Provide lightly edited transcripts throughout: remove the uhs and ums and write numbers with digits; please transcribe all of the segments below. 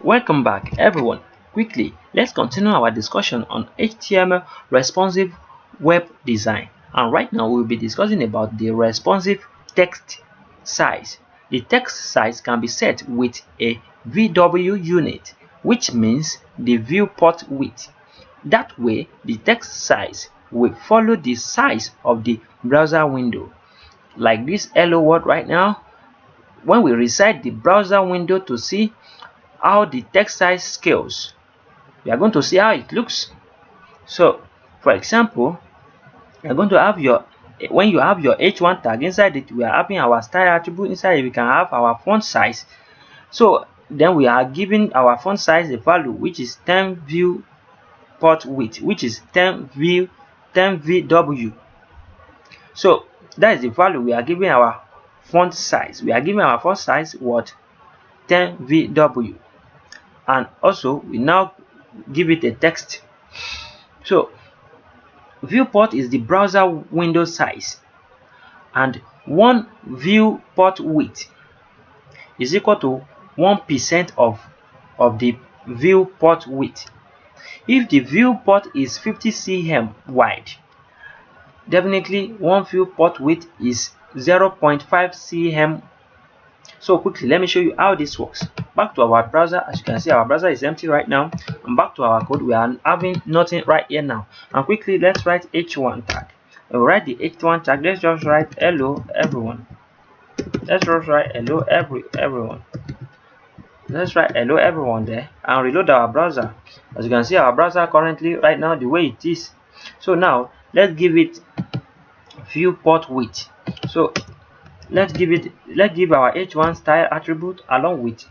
Welcome back everyone. Quickly, let's continue our discussion on HTML responsive web design. And right now we'll be discussing about the responsive text size. The text size can be set with a VW unit, which means the viewport width. That way, the text size will follow the size of the browser window. Like this hello world right now, when we resize the browser window to see how the text size scales, we are going to see how it looks. So for example, you're going to have your, when you have your h1 tag, inside it we are having our style attribute. Inside it we can have our font size. So then we are giving our font size a value which is 10 viewport width, which is 10 VW. So that is the value we are giving our font size. We are giving our font size what? 10 VW. And also we now give it a text. So viewport is the browser window size, and one viewport width is equal to 1% of the viewport width. If the viewport is 50 cm wide, definitely one viewport width is 0.5 cm. So quickly, let me show you how this works. Back to our browser. As you can see, our browser is empty right now, and back to our code, we are having nothing right here now. And quickly, let's write h1 tag. We'll write the h1 tag. Let's just write hello everyone. Let's just write hello everyone. Let's write hello everyone there and reload our browser. As you can see, our browser currently right now the way it is. So now let's give it viewport width. So let's give our h1 style attribute along with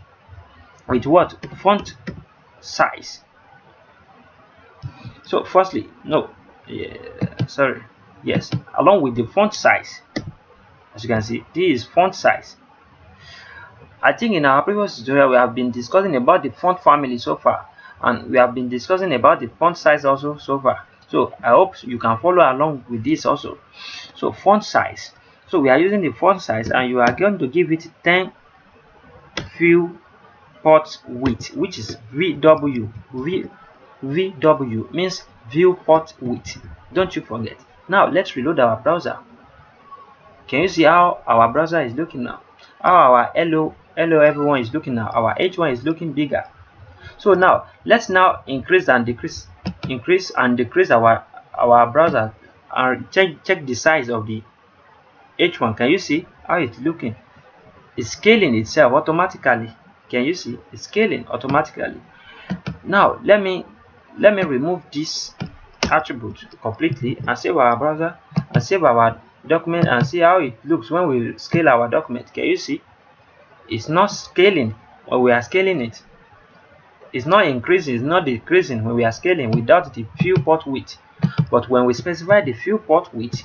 what? Font size. So firstly, along with the font size. As you can see, this is font size. I think in our previous tutorial we have been discussing about the font family so far, and we have been discussing about the font size also so far. So I hope you can follow along with this also. So font size. So we are using the font size, and you are going to give it 10 viewport width, which is VW. VW means viewport width. Don't you forget. Now let's reload our browser. Can you see how our browser is looking now? How our hello everyone is looking now? Our h1 is looking bigger. So now let's now increase and decrease our browser and check the size of the h1. Can you see how it's looking? It's scaling itself automatically. Can you see? It's scaling automatically. Now let me remove this attribute completely and save our browser and save our document and see how it looks when we scale our document. Can you see? It's not scaling when we are scaling it. It's not increasing, it's not decreasing when we are scaling without the viewport width. But when we specify the viewport width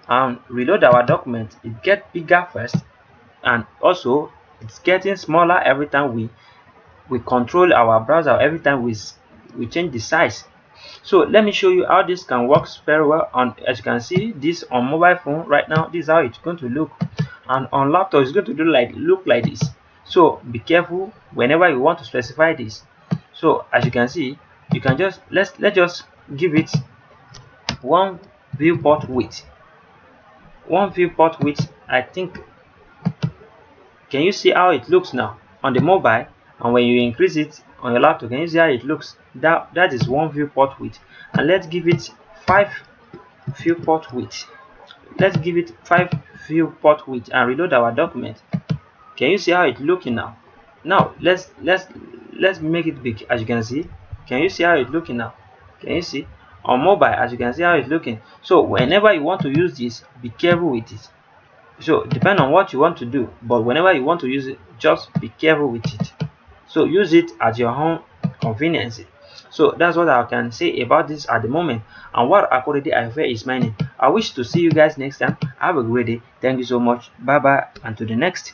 and reload our document, it gets bigger first, and also it's getting smaller every time we control our browser, every time we change the size. So let me show you how this can work very well. On, as you can see, this on mobile phone right now, this is how it's going to look, and on laptop it's going to look like this. So be careful whenever you want to specify this. So as you can see, you can just let's just give it one viewport width. I think. Can you see how it looks now on the mobile? And when you increase it on your laptop, can you see how it looks? That is one viewport width. And let's give it 5 viewport width. Let's give it 5 viewport width and reload our document. Can you see how it's looking now? Now let's make it big. As you can see, can you see how it's looking now? Can you see on mobile? As you can see how it's looking. So whenever you want to use this, be careful with it. So depend on what you want to do, but whenever you want to use it, just be careful with it. So use it at your own convenience. So that's what I can say about this at the moment, and what akorede ayofe is mining. I wish to see you guys next time. Have a great day. Thank you so much. Bye bye, and to the next.